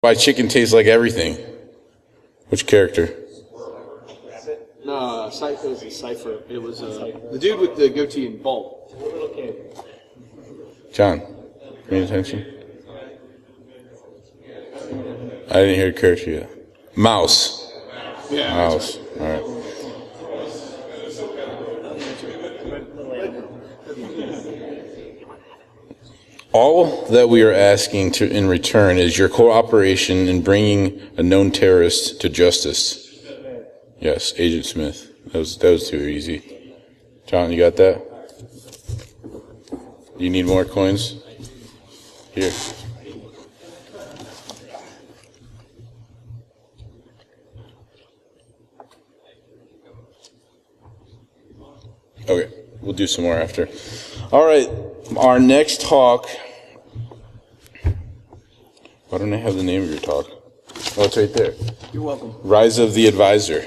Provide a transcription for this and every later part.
Why chicken tastes like everything. Which character? No, it was a cipher. It was the dude with the goatee and bald. John, paying attention? I didn't hear character yet. Mouse. Yeah. Mouse. All right. All that we are asking in return is your cooperation in bringing a known terrorist to justice. Yes, Agent Smith. That was too easy. John, you got that? You need more coins? Here. Okay, we'll do some more after. All right, our next talk. Why don't I have the name of your talk? Oh, it's right there. You're welcome. Rise of the Advisor.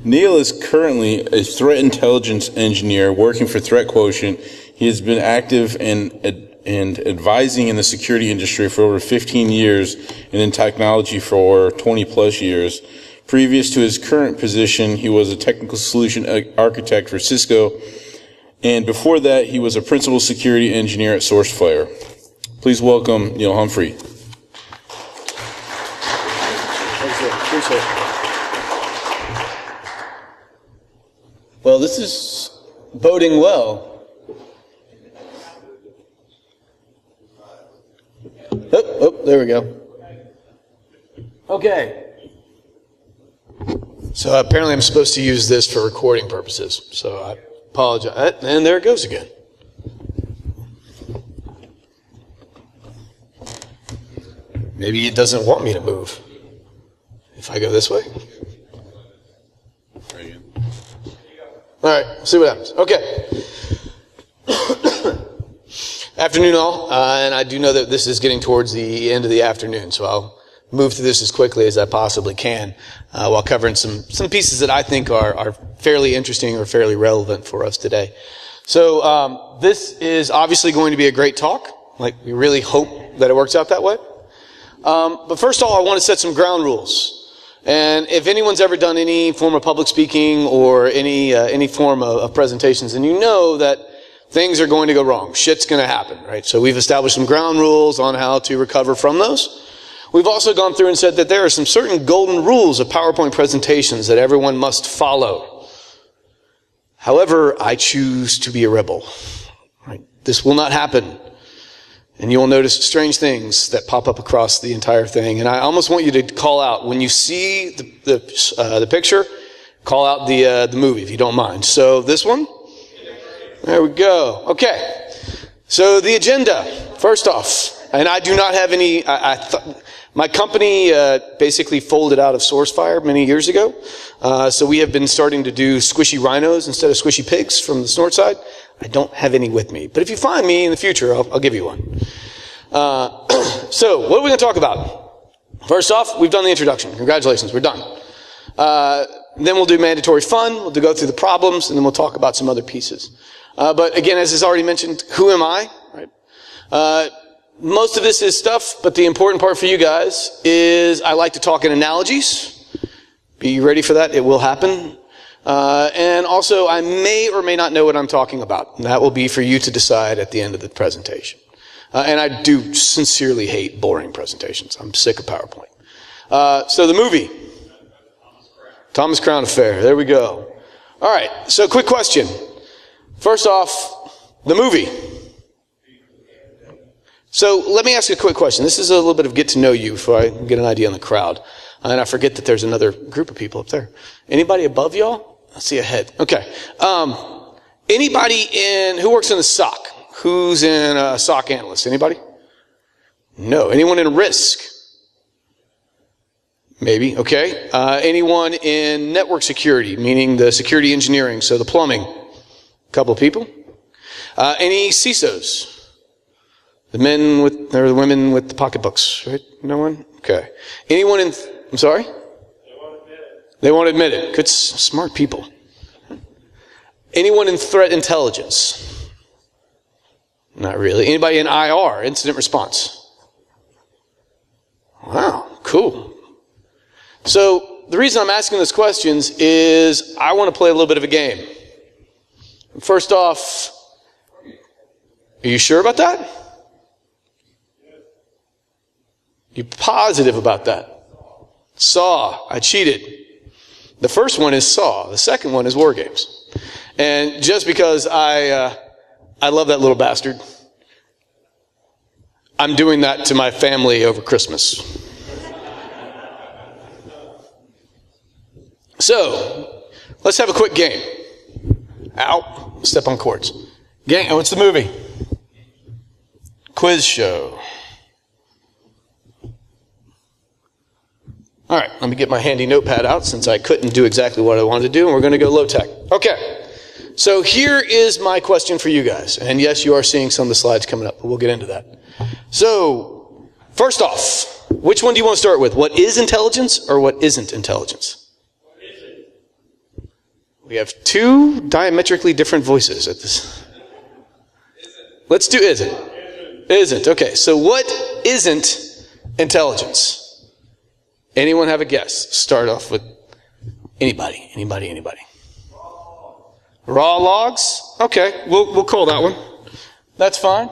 Neal is currently a threat intelligence engineer working for Threat Quotient. He has been active and advising in the security industry for over 15 years and in technology for 20 plus years. Previous to his current position, he was a technical solution architect for Cisco, and before that, he was a principal security engineer at SourceFire. Please welcome Neal Humphrey. Thanks, sir. Appreciate it. Well, this is boding well. Oh, there we go. Okay. So apparently I'm supposed to use this for recording purposes. So I apologize. And there it goes again. Maybe it doesn't want me to move. If I go this way. All right, see what happens. Okay. Afternoon all, and I do know that this is getting towards the end of the afternoon, so I'll move through this as quickly as I possibly can while covering some pieces that I think are fairly interesting or fairly relevant for us today. So this is obviously going to be a great talk. Like, we really hope that it works out that way. But first of all, I want to set some ground rules. And if anyone's ever done any form of public speaking or any form of presentations, then you know that things are going to go wrong. Shit's going to happen, right? So we've established some ground rules on how to recover from those. We've also gone through and said that there are some certain golden rules of PowerPoint presentations that everyone must follow. However, I choose to be a rebel. Right? This will not happen. And you will notice strange things that pop up across the entire thing. And I almost want you to call out, when you see the picture, call out the movie, if you don't mind. So this one? There we go. Okay. So the agenda, first off, and I do not have any, my company basically folded out of SourceFire many years ago. So we have been starting to do squishy rhinos instead of squishy pigs from the snort side. I don't have any with me. But if you find me in the future, I'll give you one. So, what are we going to talk about? First off, we've done the introduction. Congratulations, we're done. Then we'll do mandatory fun. We'll go through the problems, and then we'll talk about some other pieces. But again, as is already mentioned, who am I? Right? Most of this is stuff, but the important part for you guys is I like to talk in analogies. Be ready for that. It will happen. And also, I may or may not know what I'm talking about. And that will be for you to decide at the end of the presentation. And I do sincerely hate boring presentations. I'm sick of PowerPoint. So the movie. Thomas Crown Affair. There we go. All right. So quick question. First off, the movie. So let me ask you a quick question. This is a little bit of get to know you before I get an idea on the crowd. And I forget that there's another group of people up there. Anybody above y'all? I see a head. Okay. Anybody who works in the SOC? Who's in a SOC analyst? Anybody? No. Anyone in risk? Maybe. Okay. Anyone in network security, meaning the security engineering, so the plumbing? A couple of people. Any CISOs? The men with, or the women with the pocketbooks, right? No one? Okay. Anyone in, I'm sorry? They won't admit it. Good, smart people. Anyone in threat intelligence? Not really. Anybody in IR, incident response? Cool. So the reason I'm asking those questions is I want to play a little bit of a game. First off, are you sure about that? You positive about that? Saw. I cheated. The first one is Saw. The second one is War Games. And just because I love that little bastard, I'm doing that to my family over Christmas. So, let's have a quick game. Ow. Step on cords. Game. What's the movie? Quiz show. All right, let me get my handy notepad out since I couldn't do exactly what I wanted to do, and we're going to go low tech. Okay, so here is my question for you guys. And yes, you are seeing some of the slides coming up, but we'll get into that. So, first off, which one do you want to start with? What is intelligence or what isn't intelligence? What is it? We have two diametrically different voices at this. Let's do isn't. Isn't. Okay, so what isn't intelligence? Anyone have a guess? Start off with anybody. Raw logs? Okay, we'll call that one. That's fine.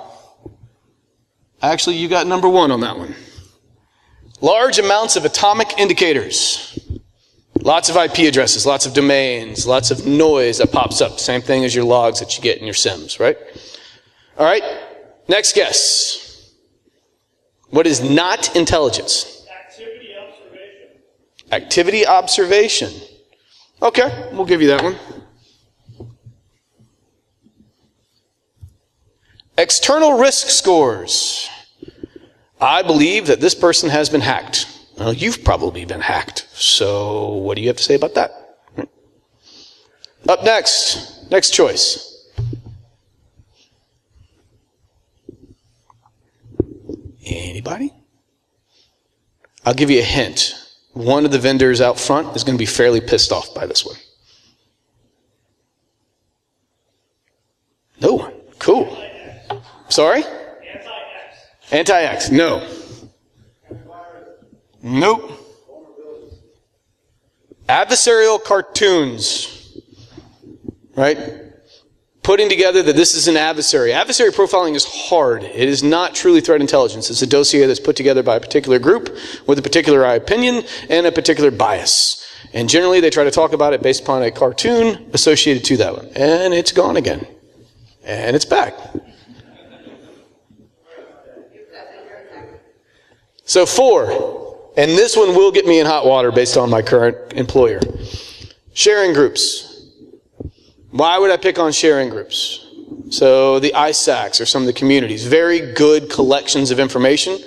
Actually, you got number one on that one. Large amounts of atomic indicators. Lots of IP addresses, lots of domains, lots of noise that pops up. Same thing as your logs that you get in your SIMs, right? All right, next guess. What is not intelligence? Activity observation. Okay, we'll give you that one. External risk scores. I believe that this person has been hacked. Well, you've probably been hacked. So what do you have to say about that? Up next, next choice. Anybody? I'll give you a hint. One of the vendors out front is going to be fairly pissed off by this one. No one. Cool. Sorry? Anti-X. No. Nope. Adversarial cartoons. Right? Putting together that this is an adversary. Adversary profiling is hard. It is not truly threat intelligence. It's a dossier that's put together by a particular group with a particular opinion and a particular bias. And generally they try to talk about it based upon a cartoon associated to that one. And it's gone again. And it's back. So 4, and this one will get me in hot water based on my current employer. Sharing groups. Why would I pick on sharing groups? So the ISACs are some of the communities. Very good collections of information.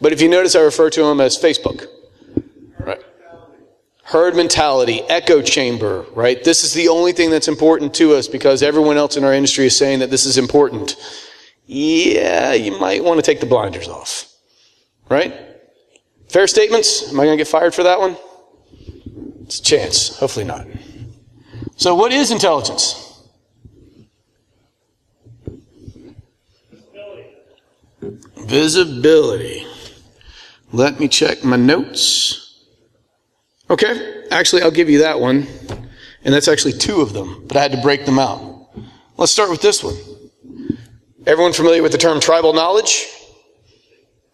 But if you notice, I refer to them as Facebook. Right? Herd mentality, echo chamber, right? This is the only thing that's important to us because everyone else in our industry is saying that this is important. Yeah, you might want to take the blinders off. Right? Fair statements? Am I going to get fired for that one? It's a chance. Hopefully not. So what is intelligence? Visibility. Let me check my notes. Okay, actually I'll give you that one. And that's actually 2 of them, but I had to break them out. Let's start with this one. Everyone familiar with the term tribal knowledge?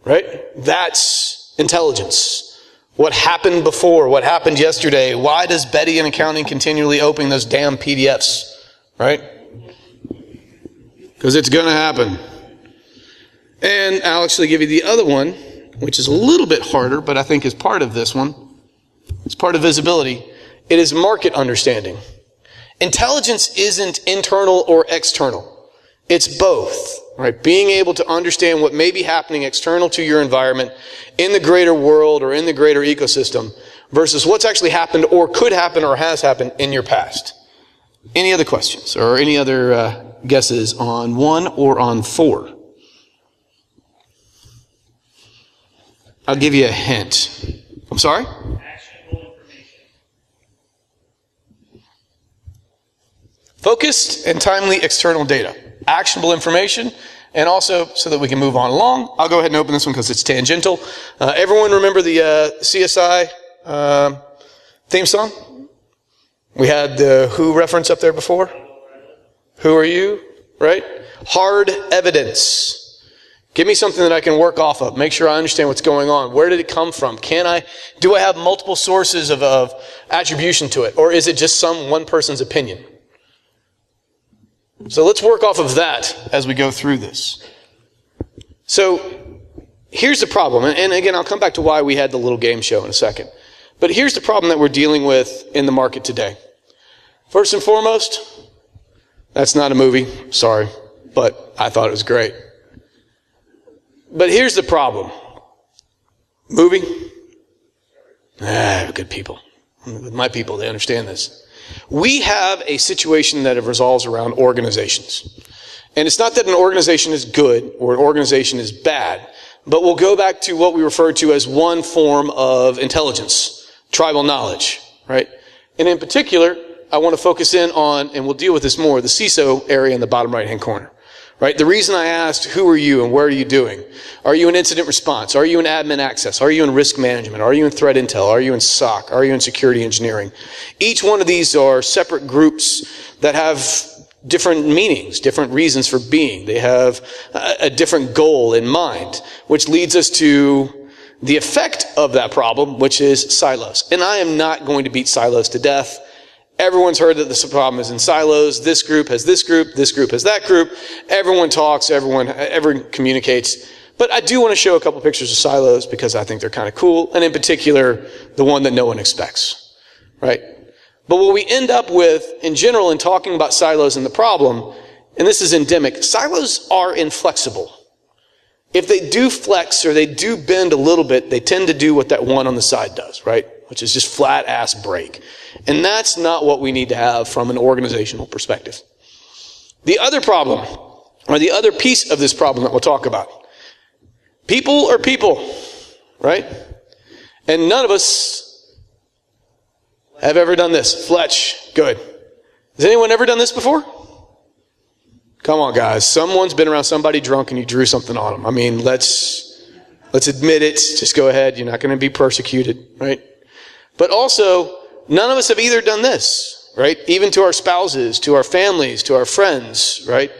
Right? That's intelligence. What happened before? What happened yesterday? Why does Betty in accounting continually open those damn PDFs? Right? Because it's going to happen. And I'll actually give you the other one, which is a little bit harder, but I think is part of this one. It's part of visibility. It is market understanding. Intelligence isn't internal or external. It's both. Right? Being able to understand what may be happening external to your environment in the greater world or in the greater ecosystem versus what's actually happened or could happen or has happened in your past. Any other questions or any other guesses on 1 or on 4? I'll give you a hint. I'm sorry? Actionable information. Focused and timely external data. Actionable information And also, so that we can move on along, I'll go ahead and open this one because it's tangential. Everyone remember the CSI theme song? We had the Who reference up there before. Who are you? Right? Hard evidence. Give me something that I can work off of. Make sure I understand what's going on. Where did it come from? Do I have multiple sources of attribution to it? Or is it just one person's opinion? So let's work off of that as we go through this. So here's the problem. And again, I'll come back to why we had the little game show in a second. But here's the problem that we're dealing with in the market today. First and foremost, that's not a movie. Sorry. But I thought it was great. But here's the problem. Movie? Good people. With my people, they understand this. We have a situation that revolves around organizations. And it's not that an organization is good or an organization is bad, but we'll go back to what we refer to as one form of intelligence, tribal knowledge, right? And in particular, I want to focus in on, and we'll deal with this more, the CISO area in the bottom right-hand corner. Right? The reason I asked, who are you and what are you doing? Are you in incident response? Are you in admin access? Are you in risk management? Are you in threat intel? Are you in SOC? Are you in security engineering? Each one of these are separate groups that have different meanings, different reasons for being. They have a different goal in mind, which leads us to the effect of that problem, which is silos. And I am not going to beat silos to death. Everyone's heard that this problem is in silos. This group has this group has that group. Everyone talks, everyone communicates. But I do want to show a couple pictures of silos because I think they're kind of cool, and in particular, the one that no one expects, right? But what we end up with, in general, in talking about silos and the problem, and this is endemic, silos are inflexible. If they do flex or they do bend a little bit, they tend to do what that one on the side does, right? Which is just flat ass break. And that's not what we need to have from an organizational perspective. The other problem, or the other piece of this problem that we'll talk about. People are people, right? And none of us have ever done this. Fletch, good. Has anyone ever done this before? Come on, guys. Someone's been around somebody drunk and you drew something on them. I mean, let's admit it. Just go ahead. You're not going to be persecuted, right? But also, none of us have either done this, right? Even to our spouses, to our families, to our friends, right?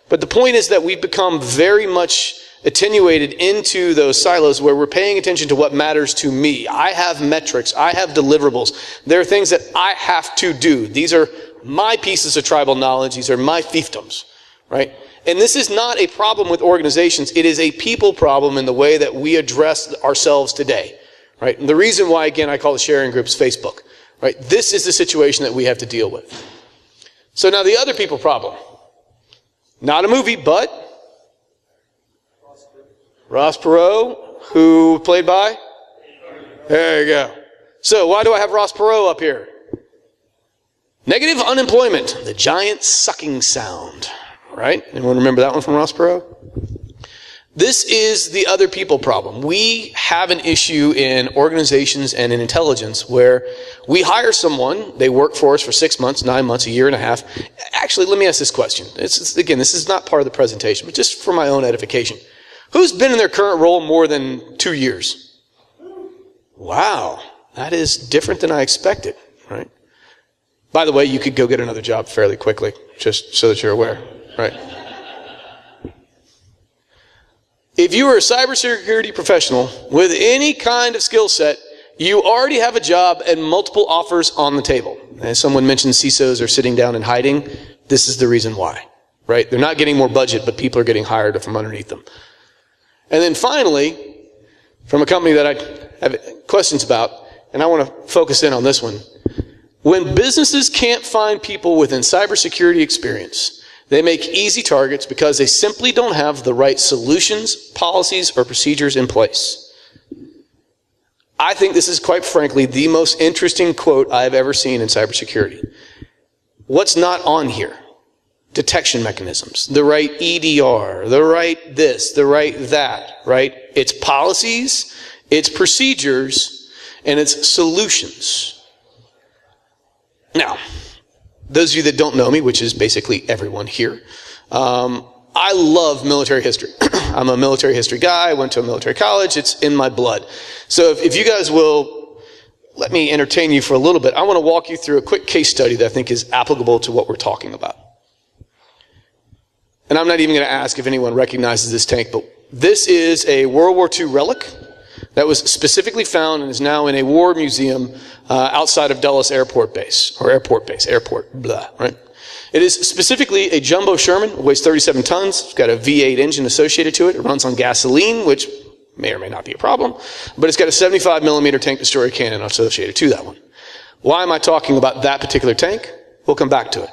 But the point is that we've become very much attenuated into those silos where we're paying attention to what matters to me. I have metrics. I have deliverables. There are things that I have to do. These are my pieces of tribal knowledge. These are my fiefdoms, right? And this is not a problem with organizations. It is a people problem in the way that we address ourselves today. Right? And the reason why, again, I call the sharing groups Facebook. Right? This is the situation that we have to deal with. So now the other people problem. Not a movie, but Ross Perot, who played by? There you go. So why do I have Ross Perot up here? Negative unemployment, the giant sucking sound. Right? Anyone remember that one from Ross Perot? This is the other people problem. We have an issue in organizations and in intelligence where we hire someone, they work for us for 6 months, 9 months, a year and a half. Actually, let me ask this question. Again, this is not part of the presentation, but just for my own edification. Who's been in their current role more than 2 years? Wow, that is different than I expected, right? By the way, you could go get another job fairly quickly, just so that you're aware, right? If you are a cybersecurity professional with any kind of skill set, you already have a job and multiple offers on the table. As someone mentioned, CISOs are sitting down and hiding. This is the reason why, right? They're not getting more budget, but people are getting hired from underneath them. And then finally, from a company that I have questions about, and I want to focus in on this one. When businesses can't find people within cybersecurity experience, they make easy targets because they simply don't have the right solutions, policies, or procedures in place. I think this is, quite frankly, the most interesting quote I've ever seen in cybersecurity. What's not on here? Detection mechanisms, the right EDR, the right this, the right that, right? It's policies, it's procedures, and it's solutions. Now, those of you that don't know me, which is basically everyone here, I love military history. I'm a military history guy. I went to a military college. It's in my blood. So if you guys will let me entertain you for a little bit, I want to walk you through a quick case study that I think is applicable to what we're talking about. And I'm not even going to ask if anyone recognizes this tank, but this is a World War II relic that was specifically found and is now in a war museum outside of Dulles Airport Base, right? It is specifically a jumbo Sherman. It weighs 37 tons. It's got a V8 engine associated to it. It runs on gasoline, which may or may not be a problem, but it's got a 75 millimeter tank destroyer cannon associated to that one. Why am I talking about that particular tank? We'll come back to it.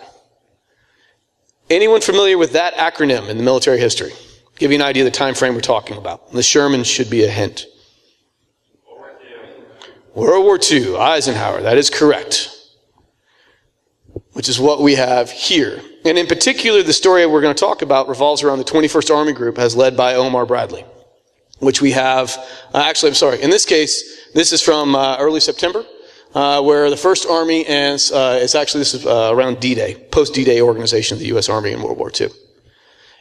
Anyone familiar with that acronym in the military history? Give you an idea of the time frame we're talking about. The Sherman should be a hint. World War II, Eisenhower, that is correct. Which is what we have here. And in particular, the story we're going to talk about revolves around the 21st Army Group as led by Omar Bradley, which we have, in this case, this is from early September, where the 1st Army, and this is around D-Day, post-D-Day organization of the U.S. Army in World War II.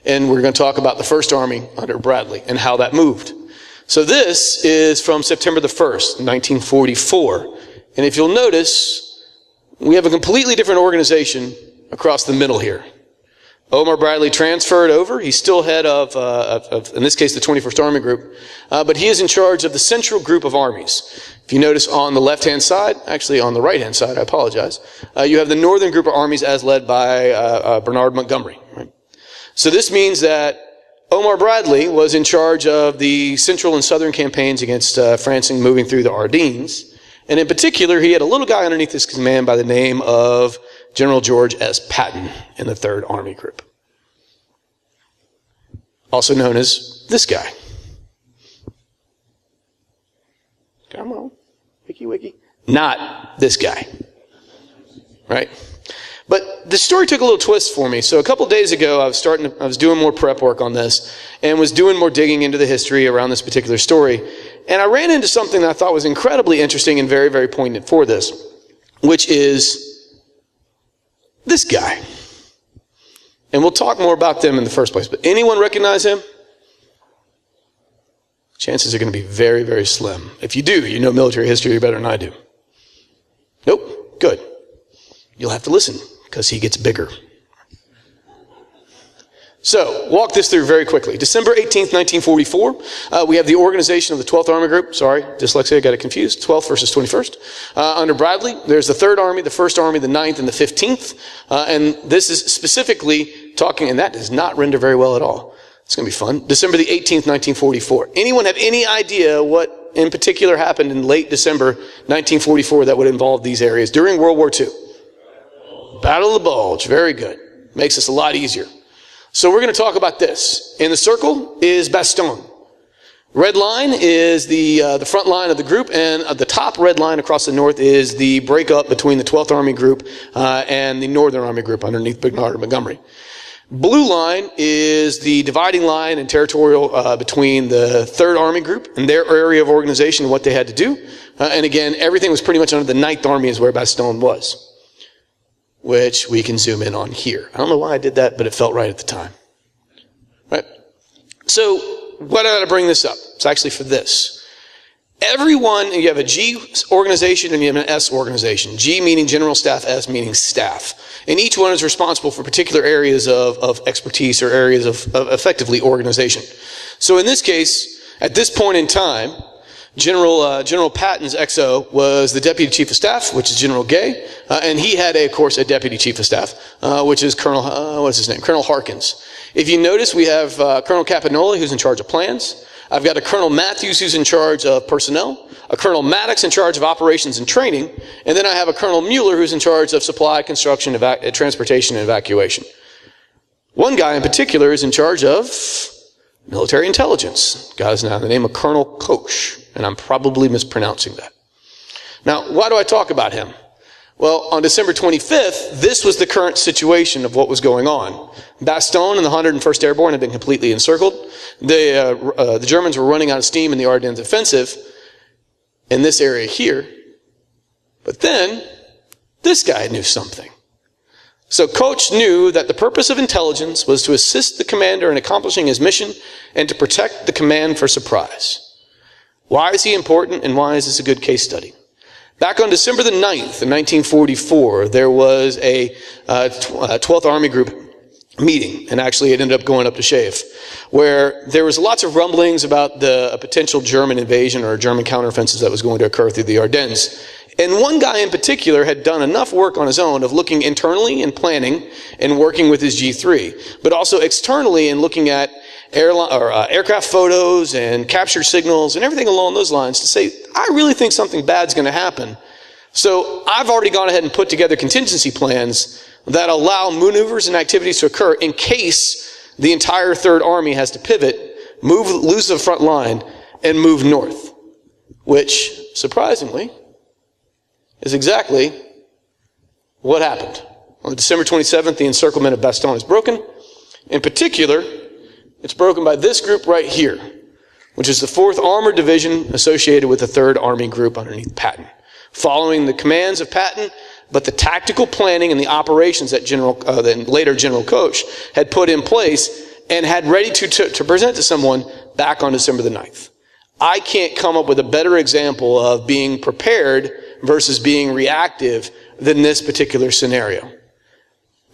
And we're going to talk about the 1st Army under Bradley and how that moved. So this is from September the 1st, 1944. And if you'll notice, we have a completely different organization across the middle here. Omar Bradley transferred over. He's still head of in this case, the 21st Army Group. But he is in charge of the Central Group of Armies. If you notice on the left-hand side, actually on the right-hand side, I apologize, you have the Northern Group of Armies as led by Bernard Montgomery. Right? So this means that Omar Bradley was in charge of the Central and Southern campaigns against France and moving through the Ardennes. And in particular, he had a little guy underneath his command by the name of General George S. Patton in the 3rd Army Group. Also known as this guy. Come on. Wiki. Not this guy. Right? But the story took a little twist for me. So a couple days ago, I was doing more prep work on this and was doing more digging into the history around this particular story. And I ran into something that I thought was incredibly interesting and very, very poignant for this, which is this guy. And we'll talk more about them in the first place. But anyone recognize him? Chances are going to be very, very slim. If you do, you know military history better than I do. Nope. Good. You'll have to listen because he gets bigger. So, walk this through very quickly. December 18th, 1944, we have the organization of the 12th Army Group. Sorry, dyslexia, got it confused. 12th versus 21st. Under Bradley, there's the 3rd Army, the 1st Army, the 9th, and the 15th. And this is specifically talking, and that does not render very well at all. It's going to be fun. December the 18th, 1944. Anyone have any idea what in particular happened in late December 1944 that would involve these areas during World War II? Battle of the Bulge. Very good. Makes this a lot easier. So we're going to talk about this. In the circle is Bastogne. Red line is the front line of the group, and the top red line across the north is the breakup between the 12th Army Group and the Northern Army Group underneath Bernard Montgomery. Blue line is the dividing line and territorial between the 3rd Army Group and their area of organization and what they had to do. And again, everything was pretty much under the 9th Army is where Bastogne was, which we can zoom in on here. I don't know why I did that, but it felt right at the time. Right? So, why did I bring this up? It's actually for this. Everyone, you have a G organization and you have an S organization. G meaning general staff, S meaning staff. And each one is responsible for particular areas of expertise or areas of effectively organization. So in this case, at this point in time, General Patton's XO was the Deputy Chief of Staff, which is General Gay, and he had, of course, a Deputy Chief of Staff, which is Colonel Harkins. If you notice, we have Colonel Capinola, who's in charge of plans. I've got a Colonel Matthews, who's in charge of personnel, a Colonel Maddox in charge of operations and training, and then I have a Colonel Mueller, who's in charge of supply, construction, transportation, and evacuation. One guy in particular is in charge of military intelligence. Guy's now the name of Colonel Koch, and I'm probably mispronouncing that. Now, why do I talk about him? Well, on December 25th, this was the current situation of what was going on. Bastogne and the 101st Airborne had been completely encircled. The Germans were running out of steam in the Ardennes offensive in this area here. But then, this guy knew something. So Coach knew that the purpose of intelligence was to assist the commander in accomplishing his mission and to protect the command for surprise. Why is he important, and why is this a good case study? Back on December the 9th, in 1944, there was a 12th Army Group meeting, and actually it ended up going up to Shave, where there was lots of rumblings about a potential German invasion or German counteroffensive that was going to occur through the Ardennes. And one guy in particular had done enough work on his own of looking internally and planning and working with his G3, but also externally and looking at aircraft photos and capture signals and everything along those lines to say, I really think something bad's going to happen. So I've already gone ahead and put together contingency plans that allow maneuvers and activities to occur in case the entire Third Army has to pivot, lose the front line, and move north, which, surprisingly, is exactly what happened. On December 27th, the encirclement of Bastogne is broken. In particular, it's broken by this group right here, which is the 4th Armored Division associated with the 3rd Army Group underneath Patton. Following the commands of Patton, but the tactical planning and the operations that then later General Koch had put in place and had ready to present to someone back on December the 9th. I can't come up with a better example of being prepared versus being reactive than this particular scenario.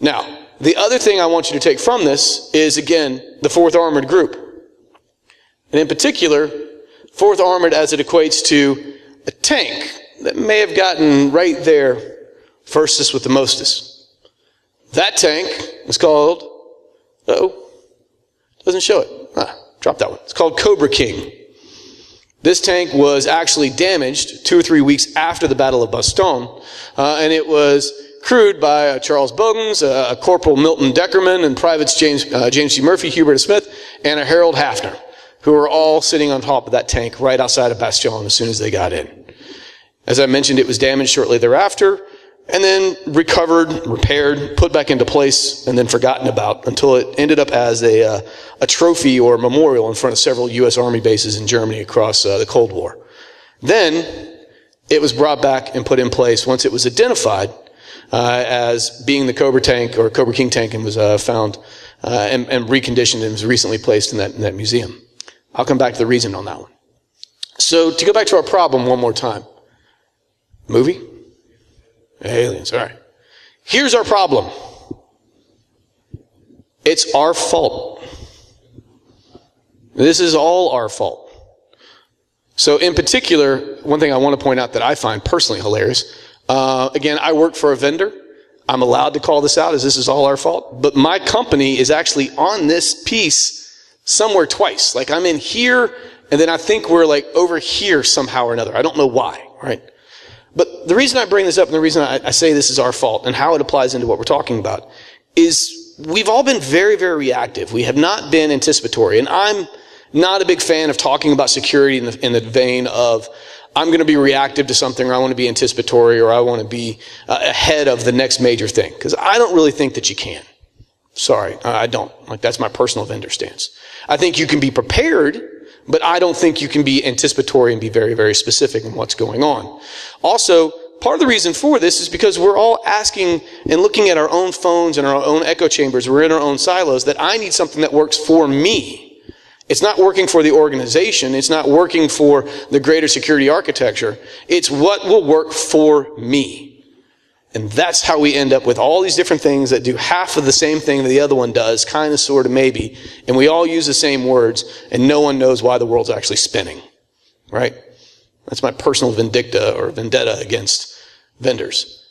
Now, the other thing I want you to take from this is, again, the 4th Armored Group. And in particular, 4th Armored as it equates to a tank that may have gotten right there firstest with the mostest. That tank is called, doesn't show it. Drop that one. It's called Cobra King. This tank was actually damaged 2 or 3 weeks after the Battle of Bastogne, and it was crewed by Charles Bogans, Corporal Milton Deckerman, and Privates James G. Murphy, Hubert Smith, and a Harold Hafner, who were all sitting on top of that tank right outside of Bastogne as soon as they got in. As I mentioned, it was damaged shortly thereafter, and then recovered, repaired, put back into place, and then forgotten about until it ended up as a trophy or memorial in front of several U.S. Army bases in Germany across the Cold War. Then it was brought back and put in place once it was identified as being the Cobra tank or Cobra King tank, and was found and reconditioned and was recently placed in that museum. I'll come back to the reason on that one. So to go back to our problem one more time. Movie? Aliens, all right. Here's our problem. It's our fault. This is all our fault. So in particular, one thing I want to point out that I find personally hilarious, again, I work for a vendor. I'm allowed to call this out as this is all our fault, but my company is actually on this piece somewhere twice. Like I'm in here, and then I think we're like over here somehow or another. I don't know why, right? But the reason I bring this up and the reason I say this is our fault and how it applies into what we're talking about is we've all been very, very reactive. We have not been anticipatory. And I'm not a big fan of talking about security in the vein of I'm going to be reactive to something, or I want to be anticipatory, or I want to be ahead of the next major thing. Because I don't really think that you can. Sorry, I don't. Like that's my personal vendor stance. I think you can be prepared, but I don't think you can be anticipatory and be very, very specific in what's going on. Also, part of the reason for this is because we're all asking and looking at our own phones and our own echo chambers. We're in our own silos that I need something that works for me. It's not working for the organization. It's not working for the greater security architecture. It's what will work for me. And that's how we end up with all these different things that do half of the same thing that the other one does, kind of, sort of, maybe. And we all use the same words, and no one knows why the world's actually spinning. Right? That's my personal vendetta against vendors.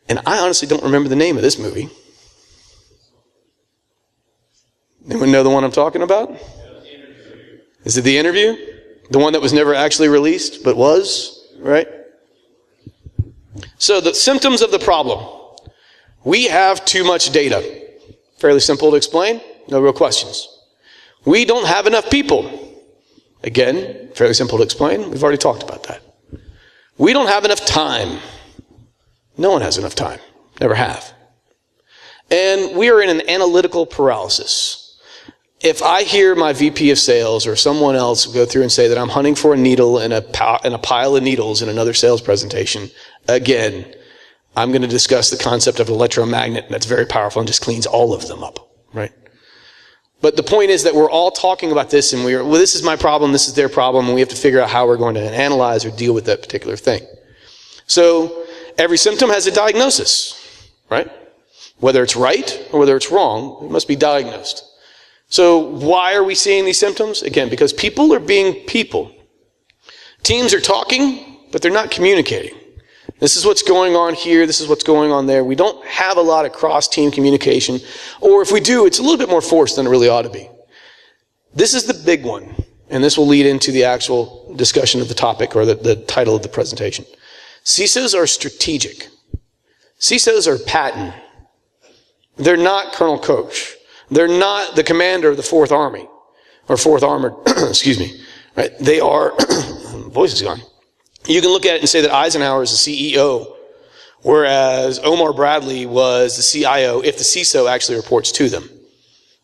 And I honestly don't remember the name of this movie. Anyone know the one I'm talking about? Is it The Interview? The one that was never actually released, but was, right? So the symptoms of the problem. We have too much data. Fairly simple to explain. No real questions. We don't have enough people. Again, fairly simple to explain. We've already talked about that. We don't have enough time. No one has enough time. Never have. And we are in an analytical paralysis. If I hear my VP of sales or someone else go through and say that I'm hunting for a needle in a pile of needles in another sales presentation, again, I'm going to discuss the concept of an electromagnet that's very powerful and just cleans all of them up, right? But the point is that we're all talking about this, and well, this is my problem, this is their problem, and we have to figure out how we're going to analyze or deal with that particular thing. So every symptom has a diagnosis, right? Whether it's right or whether it's wrong, it must be diagnosed. So why are we seeing these symptoms? Again, because people are being people. Teams are talking, but they're not communicating. This is what's going on here. This is what's going on there. We don't have a lot of cross-team communication. Or if we do, it's a little bit more forced than it really ought to be. This is the big one. And this will lead into the actual discussion of the topic or the title of the presentation. CISOs are strategic. CISOs are Patton. They're not Colonel Koch. They're not the commander of the 4th Army. Or 4th Armored, excuse me. Right? They are, voice is gone. You can look at it and say that Eisenhower is the CEO, whereas Omar Bradley was the CIO if the CISO actually reports to them.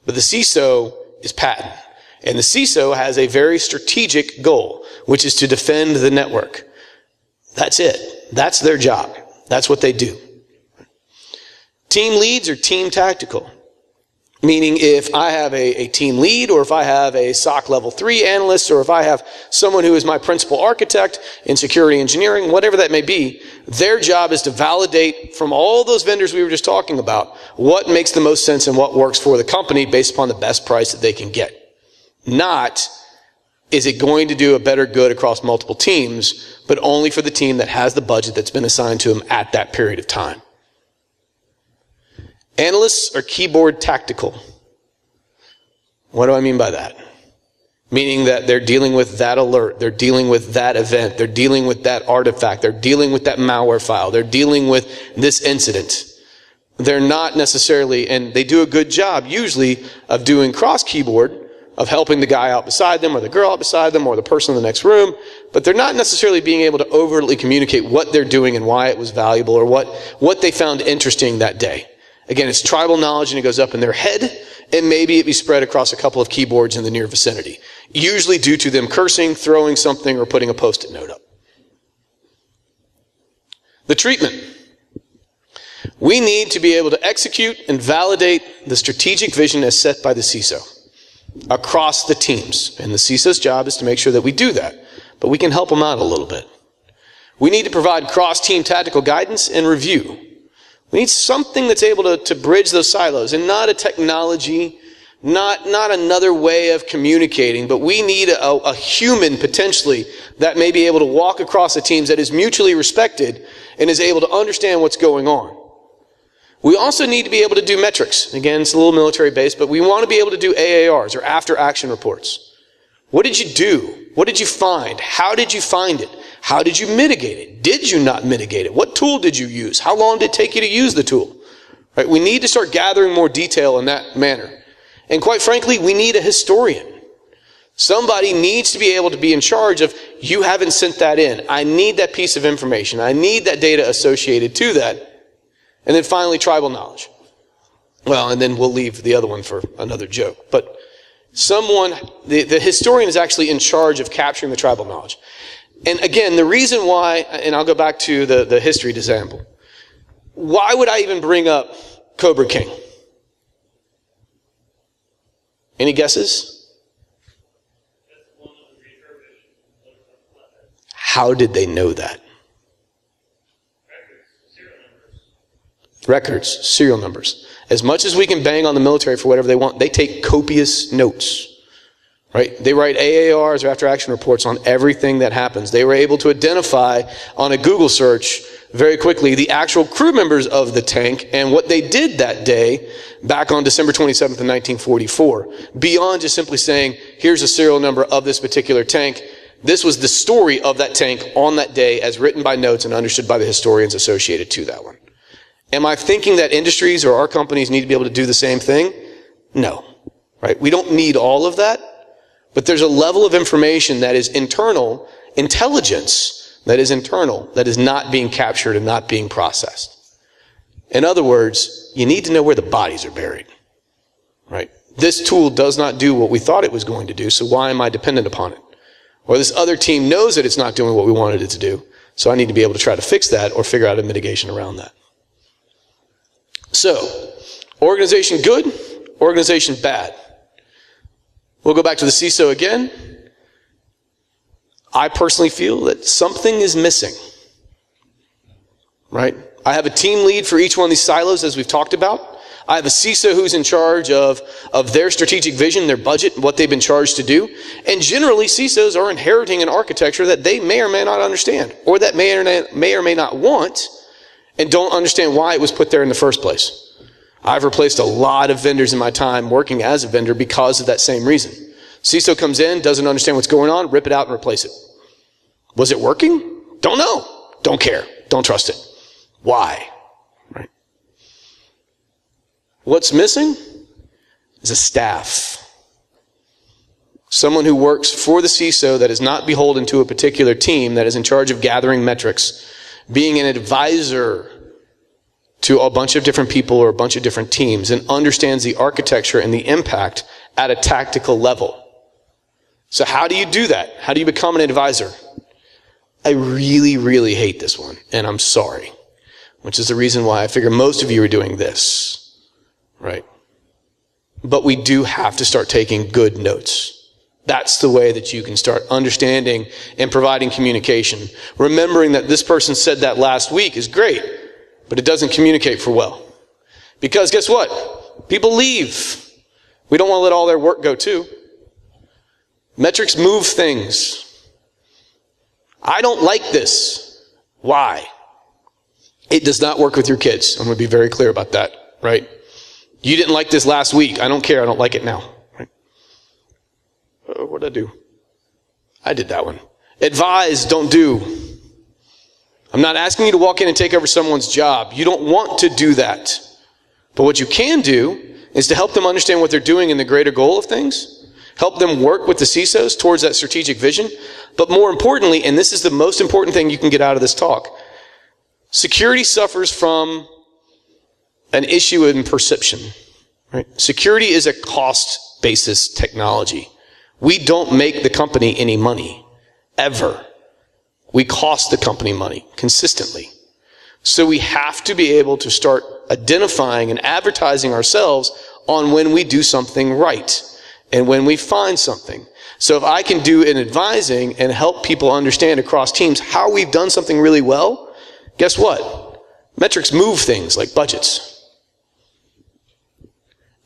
But the CISO is Patton. And the CISO has a very strategic goal, which is to defend the network. That's it. That's their job. That's what they do. Team leads are team tactical. Meaning if I have a team lead, or if I have a SOC level 3 analyst, or if I have someone who is my principal architect in security engineering, whatever that may be, their job is to validate from all those vendors we were just talking about what makes the most sense and what works for the company based upon the best price that they can get. Not, is it going to do a better good across multiple teams, but only for the team that has the budget that's been assigned to them at that period of time. Analysts are keyboard tactical. What do I mean by that? Meaning that they're dealing with that alert, they're dealing with that event, they're dealing with that artifact, they're dealing with that malware file, they're dealing with this incident. They're not necessarily, and they do a good job usually of doing cross-keyboard, of helping the guy out beside them or the girl out beside them or the person in the next room, but they're not necessarily being able to overtly communicate what they're doing and why it was valuable or what they found interesting that day. Again, it's tribal knowledge and it goes up in their head, and maybe it be spread across a couple of keyboards in the near vicinity. Usually due to them cursing, throwing something, or putting a post-it note up. The treatment. We need to be able to execute and validate the strategic vision as set by the CISO across the teams. And the CISO's job is to make sure that we do that. But we can help them out a little bit. We need to provide cross-team tactical guidance and review. We need something that's able to bridge those silos, and not a technology, not another way of communicating, but we need a human potentially that may be able to walk across the teams that is mutually respected and is able to understand what's going on. We also need to be able to do metrics. Again, it's a little military based, but we want to be able to do AARs, or after action reports. What did you do? What did you find? How did you find it? How did you mitigate it? Did you not mitigate it? What tool did you use? How long did it take you to use the tool? Right? We need to start gathering more detail in that manner. And quite frankly, we need a historian. Somebody needs to be able to be in charge of, you haven't sent that in. I need that piece of information. I need that data associated to that. And then finally, tribal knowledge. Well, and then we'll leave the other one for another joke. But someone, the historian is actually in charge of capturing the tribal knowledge. And again, the reason why, and I'll go back to the history example. Why would I even bring up Cobra King? Any guesses? How did they know that? Records, serial numbers. As much as we can bang on the military for whatever they want, they take copious notes. Right? They write AARs, or after action reports, on everything that happens. They were able to identify on a Google search very quickly the actual crew members of the tank and what they did that day back on December 27th of 1944. Beyond just simply saying, here's a serial number of this particular tank. This was the story of that tank on that day as written by notes and understood by the historians associated to that one. Am I thinking that industries or our companies need to be able to do the same thing? No. Right? We don't need all of that. But there's a level of information that is internal, intelligence that is internal, that is not being captured and not being processed. In other words, you need to know where the bodies are buried. Right? This tool does not do what we thought it was going to do, so why am I dependent upon it? Or this other team knows that it's not doing what we wanted it to do, so I need to be able to try to fix that or figure out a mitigation around that. So, organization good, organization bad. We'll go back to the CISO again. I personally feel that something is missing, right? I have a team lead for each one of these silos, as we've talked about. I have a CISO who's in charge of their strategic vision, their budget, what they've been charged to do. And generally, CISOs are inheriting an architecture that they may or may not understand, or that may or may not want, and don't understand why it was put there in the first place. I've replaced a lot of vendors in my time working as a vendor because of that same reason. CISO comes in, doesn't understand what's going on, rip it out and replace it. Was it working? Don't know. Don't care. Don't trust it. Why? Right? What's missing is a staff. Someone who works for the CISO that is not beholden to a particular team that is in charge of gathering metrics, being an advisor to a bunch of different people or a bunch of different teams, and understands the architecture and the impact at a tactical level. So how do you do that? How do you become an advisor? I really, really hate this one, and I'm sorry, which is the reason why I figure most of you are doing this, right? But we do have to start taking good notes. That's the way that you can start understanding and providing communication. Remembering that this person said that last week is great, but it doesn't communicate for well. Because guess what? People leave. We don't want to let all their work go too. Metrics move things. I don't like this. Why? It does not work with your kids. I'm going to be very clear about that, right? You didn't like this last week. I don't care. I don't like it now. Right? What did I do? I did that one. Advise, don't do. I'm not asking you to walk in and take over someone's job. You don't want to do that. But what you can do is to help them understand what they're doing in the greater goal of things. Help them work with the CISOs towards that strategic vision. But more importantly, and this is the most important thing you can get out of this talk, security suffers from an issue in perception. Right? Security is a cost basis technology. We don't make the company any money, ever. We cost the company money consistently. So we have to be able to start identifying and advertising ourselves on when we do something right and when we find something. So if I can do an advising and help people understand across teams how we've done something really well, guess what? Metrics move things like budgets.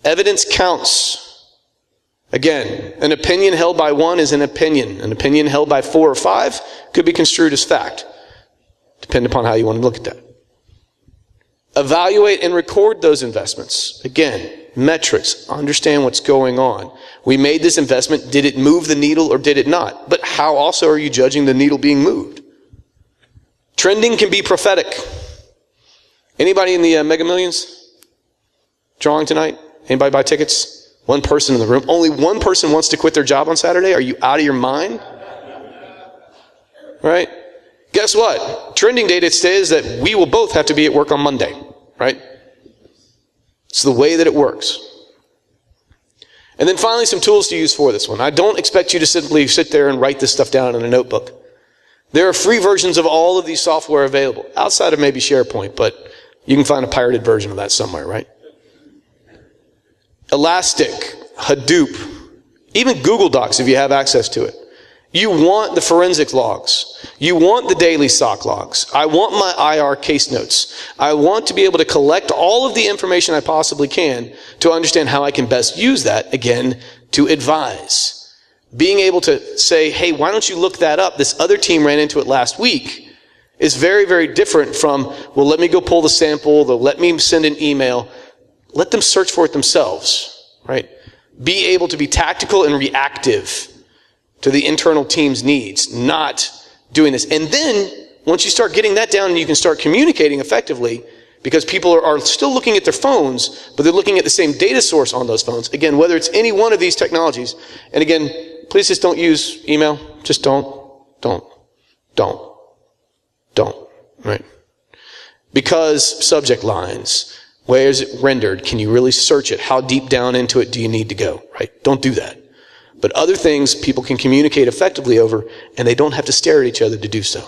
Evidence counts. Again, an opinion held by one is an opinion. An opinion held by 4 or 5 could be construed as fact, depending upon how you want to look at that. Evaluate and record those investments. Again, metrics, understand what's going on. We made this investment. Did it move the needle or did it not? But how also are you judging the needle being moved? Trending can be prophetic. Anybody in the Mega Millions drawing tonight? Anybody buy tickets? One person in the room. Only one person wants to quit their job on Saturday? Are you out of your mind? Right? Guess what? Trending data says that we will both have to be at work on Monday. Right? It's the way that it works. And then finally, some tools to use for this one. I don't expect you to simply sit there and write this stuff down in a notebook. There are free versions of all of these software available, outside of maybe SharePoint, but you can find a pirated version of that somewhere, right? Elastic, Hadoop, even Google Docs if you have access to it. You want the forensics logs. You want the daily SOC logs. I want my IR case notes. I want to be able to collect all of the information I possibly can to understand how I can best use that, again, to advise. Being able to say, hey, why don't you look that up? This other team ran into it last week is very, very different from, well, let me go pull the sample, let me send an email. Let them search for it themselves, right? Be able to be tactical and reactive to the internal team's needs, not doing this. And then, once you start getting that down and you can start communicating effectively, because people are still looking at their phones, but they're looking at the same data source on those phones. Again, whether it's any one of these technologies. And again, please just don't use email. Just don't. Right? Because subject lines, where is it rendered? Can you really search it? How deep down into it do you need to go? Right? Don't do that. But other things people can communicate effectively over, and they don't have to stare at each other to do so.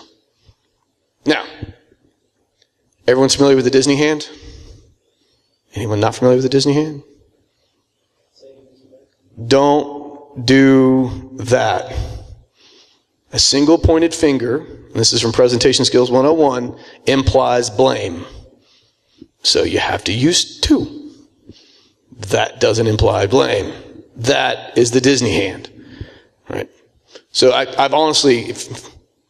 Now, everyone's familiar with the Disney hand? Anyone not familiar with the Disney hand? Don't do that. A single pointed finger, and this is from Presentation Skills 101, implies blame. So you have to use two. That doesn't imply blame. That is the Disney hand. Right? So I've honestly,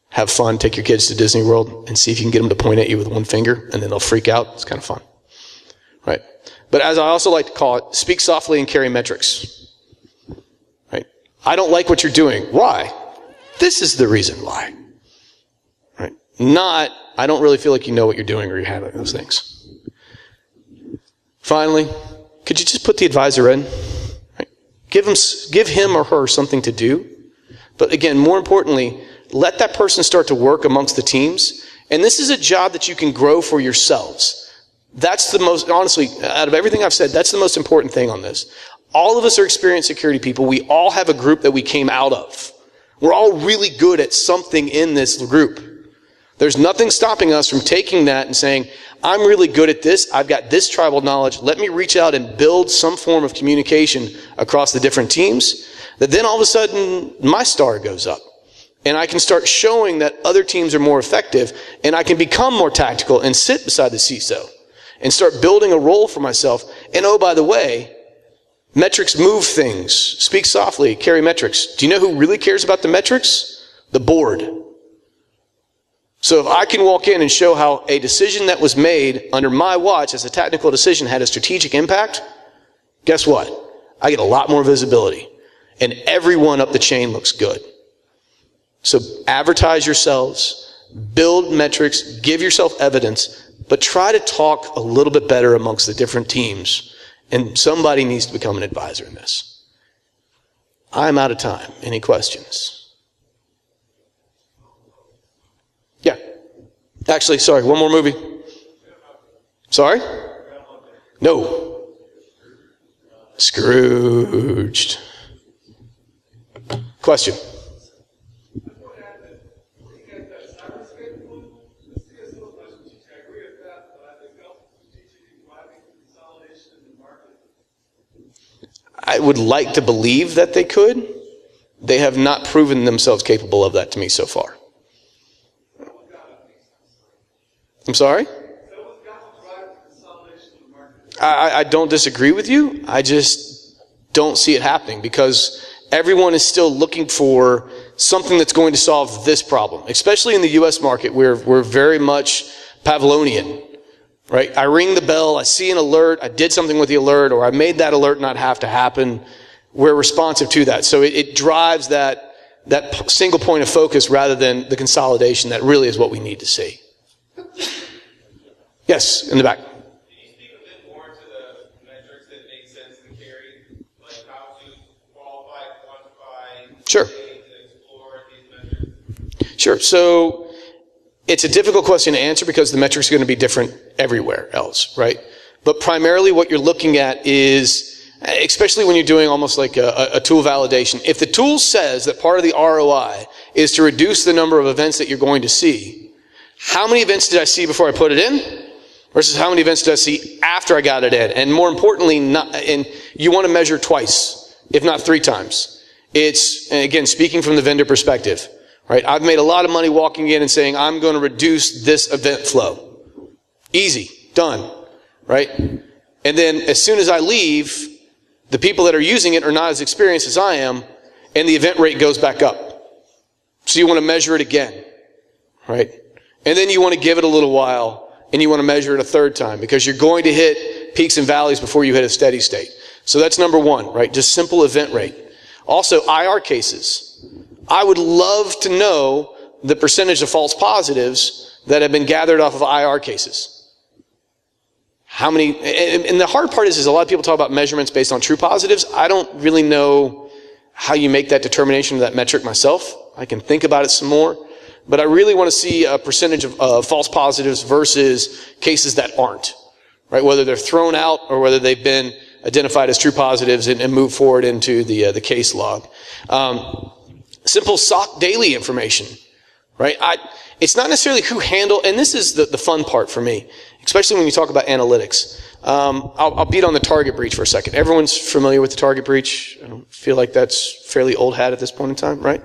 have fun, take your kids to Disney World and see if you can get them to point at you with one finger, and then they'll freak out. It's kind of fun. Right? But as I also like to call it, speak softly and carry metrics. Right? I don't like what you're doing. Why? This is the reason why. Right? Not, I don't really feel like you know what you're doing or you're having those things. Finally, could you just put the advisor in? Right? Give him or her something to do. But again, more importantly, let that person start to work amongst the teams. And this is a job that you can grow for yourselves. That's the most, honestly, out of everything I've said, that's the most important thing on this. All of us are experienced security people. We all have a group that we came out of. We're all really good at something in this group. There's nothing stopping us from taking that and saying, I'm really good at this. I've got this tribal knowledge. Let me reach out and build some form of communication across the different teams. That then all of a sudden, my star goes up. And I can start showing that other teams are more effective. And I can become more tactical and sit beside the CISO. And start building a role for myself. And oh, by the way, metrics move things. Speak softly, carry metrics. Do you know who really cares about the metrics? The board. So if I can walk in and show how a decision that was made under my watch as a technical decision had a strategic impact, guess what? I get a lot more visibility. And everyone up the chain looks good. So advertise yourselves, build metrics, give yourself evidence, but try to talk a little bit better amongst the different teams. And somebody needs to become an advisor in this. I'm out of time. Any questions? Yeah. Actually, sorry, one more movie. Sorry? No. Scrooged. Question. I would like to believe that they could. They have not proven themselves capable of that to me so far. I'm sorry? I don't disagree with you. I just don't see it happening because everyone is still looking for something that's going to solve this problem. Especially in the U.S. market, we're very much Pavlovian. Right? I ring the bell, I see an alert, I did something with the alert, or I made that alert not have to happen. We're responsive to that. So it drives that single point of focus rather than the consolidation that really is what we need to see. Yes, in the back. Can you speak a bit more to the metrics that make sense to carry? Like how to qualify, quantify, Sure. to explore these metrics? Sure. So it's a difficult question to answer because the metrics are going to be different everywhere else, right? But primarily what you're looking at is, especially when you're doing almost like a tool validation, if the tool says that part of the ROI is to reduce the number of events that you're going to see, how many events did I see before I put it in versus how many events did I see after I got it in? And more importantly, and you want to measure twice, if not 3 times. It's, and again, speaking from the vendor perspective, right? I've made a lot of money walking in and saying, I'm going to reduce this event flow. Easy. Done. Right? And then as soon as I leave, the people that are using it are not as experienced as I am, and the event rate goes back up. So you want to measure it again. Right? And then you want to give it a little while, and you want to measure it a 3rd time, because you're going to hit peaks and valleys before you hit a steady state. So that's number 1, right? Just simple event rate. Also, IR cases. I would love to know the percentage of false positives that have been gathered off of IR cases. How many, and the hard part is a lot of people talk about measurements based on true positives. I don't really know how you make that determination of that metric myself. I can think about it some more. But I really want to see a percentage of false positives versus cases that aren't. Right? Whether they're thrown out or whether they've been identified as true positives and move forward into the case log. Simple SOC daily information, right? it's not necessarily who handle, and this is the fun part for me, especially when you talk about analytics. I'll beat on the target breach for a second. Everyone's familiar with the target breach. I don't feel like that's fairly old hat at this point in time, right?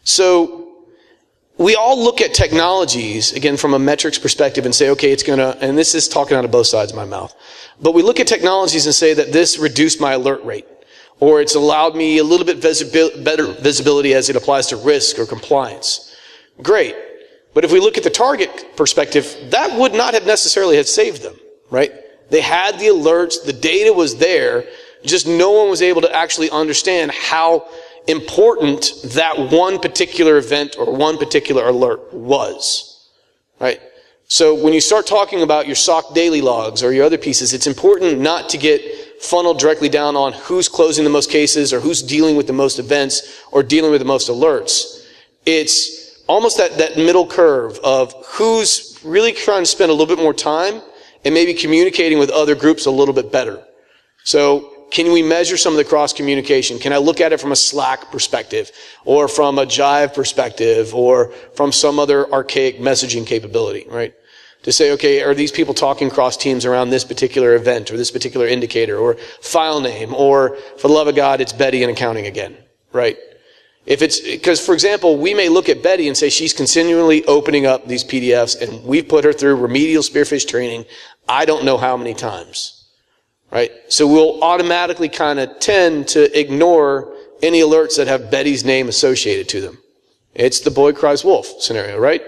So we all look at technologies, again, from a metrics perspective and say, okay, it's gonna, and this is talking out of both sides of my mouth, but we look at technologies and say that this reduced my alert rate, or it's allowed me a little bit better visibility as it applies to risk or compliance. Great. But if we look at the target perspective, that would not have necessarily have saved them, right? They had the alerts, the data was there, just no one was able to actually understand how important that one particular event or one particular alert was, right? So when you start talking about your SOC daily logs or your other pieces, it's important not to get funneled directly down on who's closing the most cases or who's dealing with the most events or dealing with the most alerts. It's almost that middle curve of who's really trying to spend a little bit more time and maybe communicating with other groups a little bit better. So can we measure some of the cross communication? Can I look at it from a Slack perspective or from a Jive perspective or from some other archaic messaging capability, right? To say, okay, are these people talking cross teams around this particular event or this particular indicator or file name, or for the love of God, it's Betty in accounting again, right? If it's, because for example, we may look at Betty and say she's continually opening up these PDFs and we've put her through remedial spearfish training I don't know how many times, right? So we'll automatically kind of tend to ignore any alerts that have Betty's name associated to them. It's the boy cries wolf scenario, right?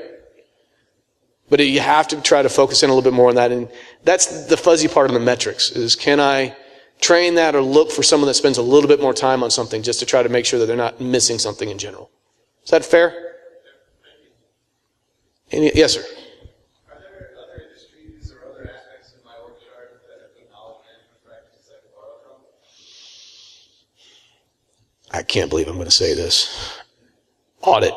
But you have to try to focus in a little bit more on that. And that's the fuzzy part of the metrics, is can I train that or look for someone that spends a little bit more time on something just to try to make sure that they're not missing something in general. Is that fair? Yes, sir. Are there other industries or other aspects of my org chart that have good knowledge management practices I can borrow from? I can't believe I'm going to say this. Audit.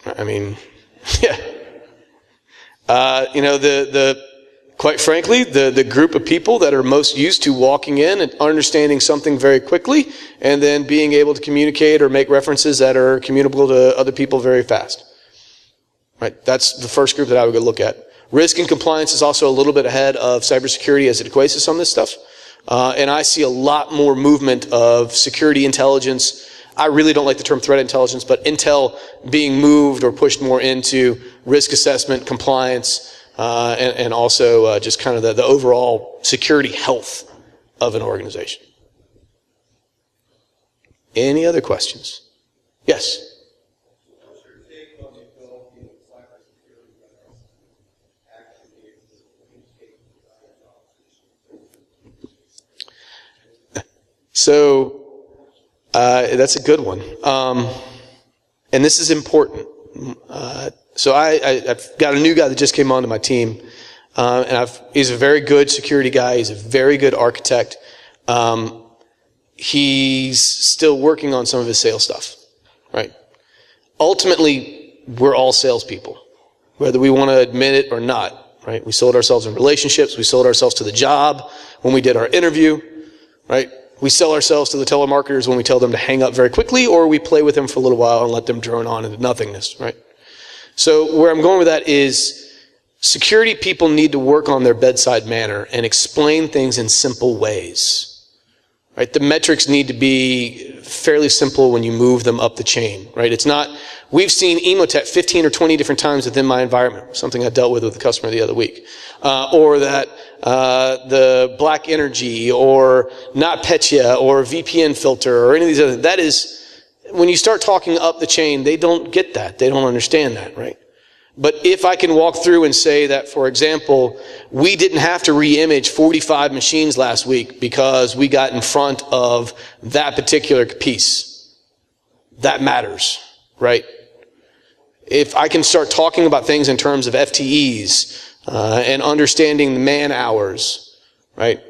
I mean, yeah. Quite frankly, the group of people that are most used to walking in and understanding something very quickly and then being able to communicate or make references that are communicable to other people very fast. Right? That's the first group that I would go look at. Risk and compliance is also a little bit ahead of cybersecurity as it equates to some of this stuff. And I see a lot more movement of security intelligence. I really don't like the term threat intelligence, but intel being moved or pushed more into risk assessment, compliance, and also just kind of the overall security health of an organization. Any other questions? Yes? What's your take on the ability of cybersecurity vendors actually communicate with So, that's a good one. And this is important. So I've got a new guy that just came onto my team, and he's a very good security guy. He's a very good architect. He's still working on some of his sales stuff, right? Ultimately, we're all salespeople, whether we want to admit it or not, right? We sold ourselves in relationships. We sold ourselves to the job when we did our interview, right? We sell ourselves to the telemarketers when we tell them to hang up very quickly, or we play with them for a little while and let them drone on into nothingness, right? So where I'm going with that is security people need to work on their bedside manner and explain things in simple ways, right? The metrics need to be fairly simple when you move them up the chain, right? It's not, we've seen Emotet 15 or 20 different times within my environment, something I dealt with a customer the other week, or that the black energy or not Petya or VPN filter or any of these other, that is, when you start talking up the chain, they don't get that. They don't understand that, right? But if I can walk through and say that, for example, we didn't have to re-image 45 machines last week because we got in front of that particular piece, that matters, right? If I can start talking about things in terms of FTEs and understanding the man hours, right,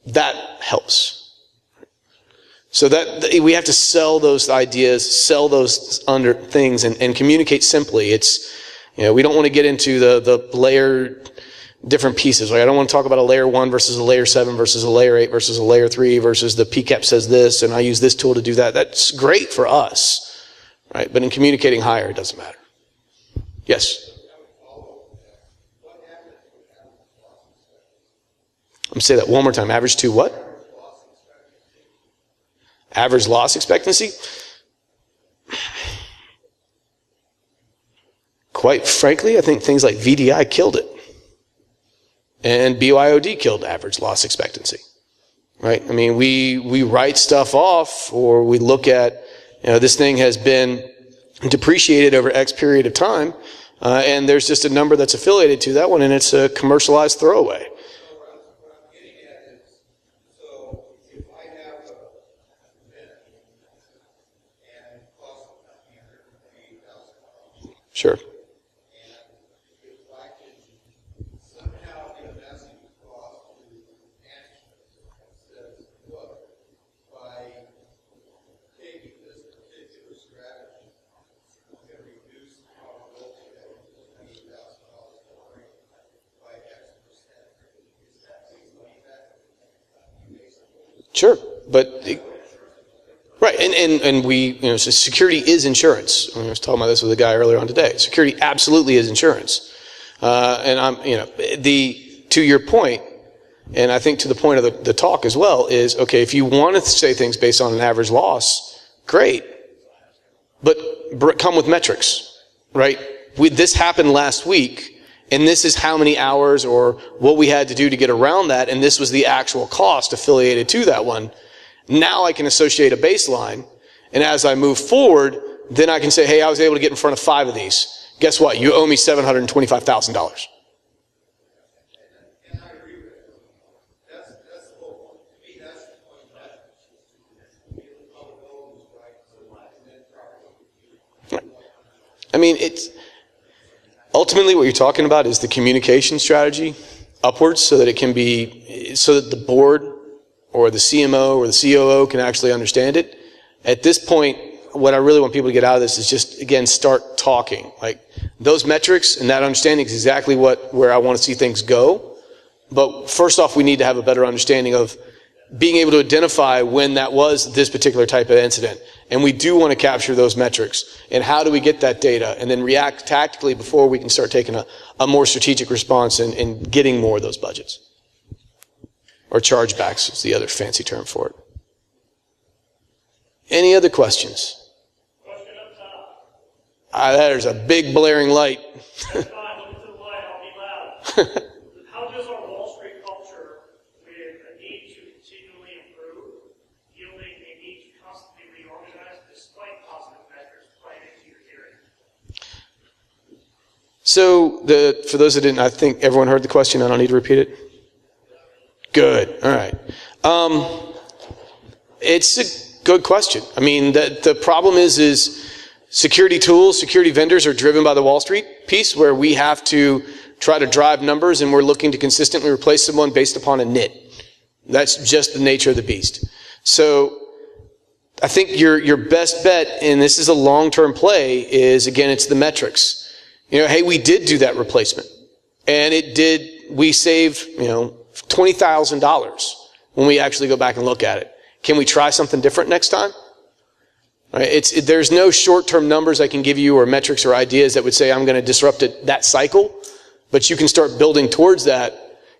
that helps. So that we have to sell those ideas, sell those under things, and communicate simply. It's, we don't want to get into the layer different pieces. Like I don't want to talk about a layer 1 versus a layer 7 versus a layer 8 versus a layer 3 versus the PCAP says this and I use this tool to do that. That's great for us, right? But in communicating higher, it doesn't matter. Yes? I'm going to say that one more time. Average to what? Average loss expectancy? Quite frankly, I think things like VDI killed it. And BYOD killed average loss expectancy. Right? I mean, we write stuff off, or we look at, this thing has been depreciated over X period of time, and there's just a number that's affiliated to that one, and it's a commercialized throwaway. Sure. Sure, but right, and we, so security is insurance. I was talking about this with a guy earlier on today. Security absolutely is insurance, and I'm, to your point, and I think to the point of the talk as well is, okay, if you want to say things based on an average loss, great, but come with metrics, right? This happened last week. And this is how many hours or what we had to do to get around that, and this was the actual cost affiliated to that one. Now I can associate a baseline, and as I move forward, then I can say, hey, I was able to get in front of 5 of these. Guess what? You owe me $725,000. And I agree with it. That's the whole point. To me, that's the point of that. Getting probabilities right, and then properly. I mean, ultimately, what you're talking about is the communication strategy upwards, so that it can be, so that the board or the CMO or the COO can actually understand it. At this point, what I really want people to get out of this is just, again, start talking. Like, those metrics and that understanding is exactly where I want to see things go. But first off, we need to have a better understanding of being able to identify when that was this particular type of incident. And we do want to capture those metrics. And how do we get that data and then react tactically before we can start taking a more strategic response and getting more of those budgets? Or chargebacks is the other fancy term for it. Any other questions? Question up top. There's a big blaring light. That's fine. Look to the light. I'll be loud. How does our Wall Street culture, with a need to continually improve, yielding a need to constantly reorganize despite positive measures, play into your theory? So, for those that didn't, I think everyone heard the question. I don't need to repeat it. Good. All right. It's a good question. I mean, the problem is security tools, security vendors are driven by the Wall Street piece, where we have to try to drive numbers, and we're looking to consistently replace someone based upon a nit. That's just the nature of the beast. So I think your best bet, and this is a long-term play, is, again, it's the metrics. Hey, we did do that replacement, and we saved, $20,000 when we actually go back and look at it. Can we try something different next time? Right? There's no short-term numbers I can give you or metrics or ideas that would say I'm going to disrupt that cycle, but you can start building towards that,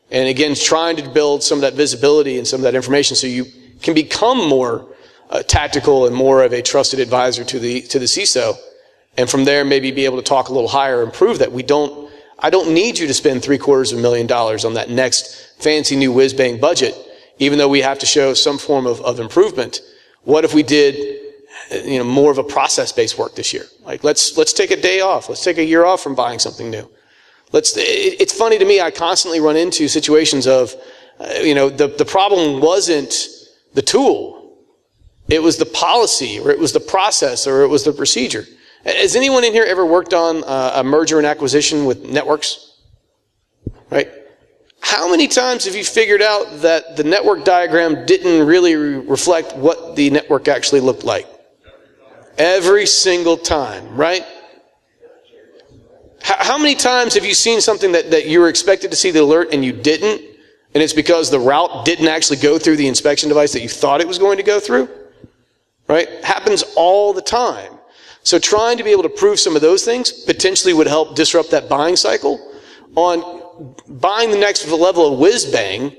and again, trying to build some of that visibility and some of that information so you can become more tactical and more of a trusted advisor to the CISO, and from there maybe be able to talk a little higher and prove that I don't need you to spend $750,000 on that next fancy new whiz-bang budget, even though we have to show some form of improvement. What if we did, more of a process-based work this year? Like, let's take a day off. Let's take a year off from buying something new. It's funny to me, I constantly run into situations of, the problem wasn't the tool. It was the policy, or it was the process, or it was the procedure. Has anyone in here ever worked on a merger and acquisition with networks? Right? How many times have you figured out that the network diagram didn't really reflect what the network actually looked like? Every single time, right? How many times have you seen something that you were expected to see the alert and you didn't, and it's because the route didn't actually go through the inspection device that you thought it was going to go through? Right? Happens all the time. So trying to be able to prove some of those things potentially would help disrupt that buying cycle. On buying the next level of whiz bang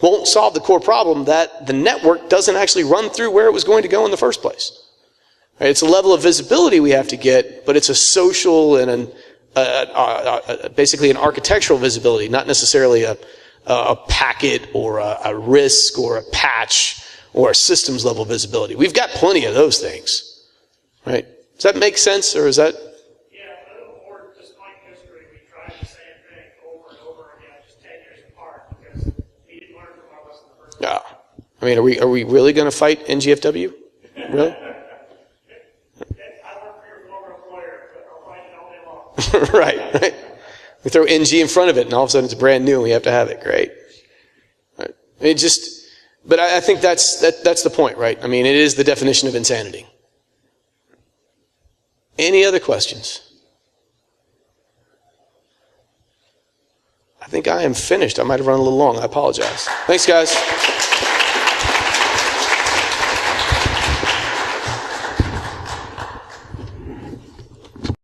won't solve the core problem that the network doesn't actually run through where it was going to go in the first place. Right? It's a level of visibility we have to get, but it's a social and basically an architectural visibility, not necessarily a packet or a risk or a patch or a systems level visibility. We've got plenty of those things, right? Does that make sense, or is that? Yeah, or despite history, we tried the same thing over and over again, just 10 years apart, because we didn't learn from our lesson the first time. Yeah. I mean, are we really going to fight NGFW? Really? I work for your former employer, but I'll fight it all day long. right. We throw NG in front of it, and all of a sudden it's brand new, and we have to have it. Great. Right. But I think that's the point, right? I mean, it is the definition of insanity. Any other questions? I think I am finished. I might have run a little long. I apologize. Thanks, guys.